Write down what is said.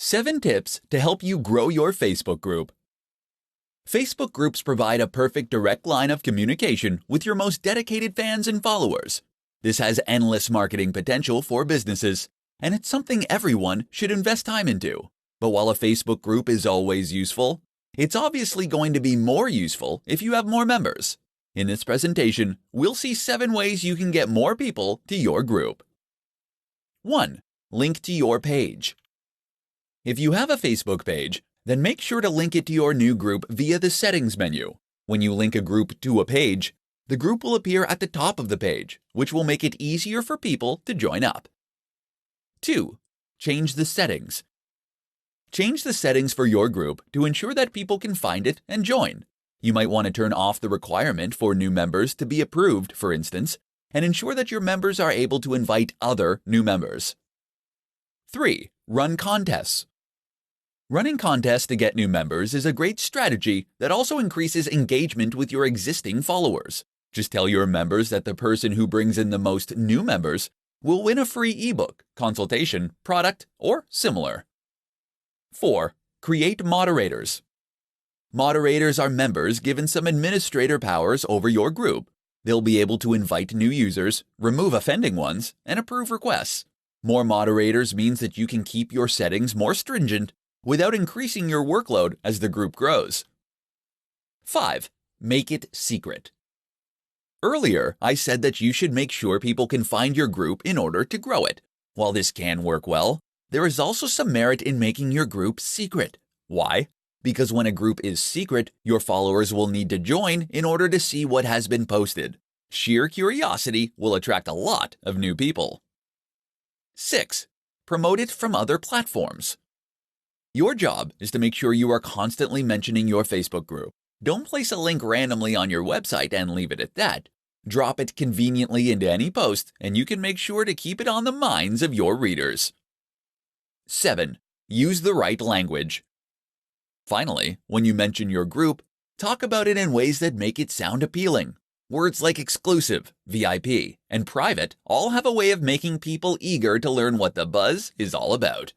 7 tips to help you grow your Facebook group. Facebook groups provide a perfect direct line of communication with your most dedicated fans and followers. This has endless marketing potential for businesses, and it's something everyone should invest time into. But while a Facebook group is always useful, it's obviously going to be more useful if you have more members. In this presentation, we'll see 7 ways you can get more people to your group. 1. Link to your page. If you have a Facebook page, then make sure to link it to your new group via the Settings menu. When you link a group to a page, the group will appear at the top of the page, which will make it easier for people to join up. 2. Change the settings. Change the settings for your group to ensure that people can find it and join. You might want to turn off the requirement for new members to be approved, for instance, and ensure that your members are able to invite other new members. 3. Run contests. Running contests to get new members is a great strategy that also increases engagement with your existing followers. Just tell your members that the person who brings in the most new members will win a free ebook, consultation, product, or similar. 4. Create Moderators. Moderators are members given some administrator powers over your group. They'll be able to invite new users, remove offending ones, and approve requests. More moderators means that you can keep your settings more stringent without increasing your workload as the group grows. 5. Make it secret. Earlier, I said that you should make sure people can find your group in order to grow it. While this can work well, there is also some merit in making your group secret. Why? Because when a group is secret, your followers will need to join in order to see what has been posted. Sheer curiosity will attract a lot of new people. 6. Promote it from other platforms. Your job is to make sure you are constantly mentioning your Facebook group. Don't place a link randomly on your website and leave it at that. Drop it conveniently into any post, and you can make sure to keep it on the minds of your readers. 7. Use the right language. Finally, when you mention your group, talk about it in ways that make it sound appealing. Words like exclusive, VIP, and private all have a way of making people eager to learn what the buzz is all about.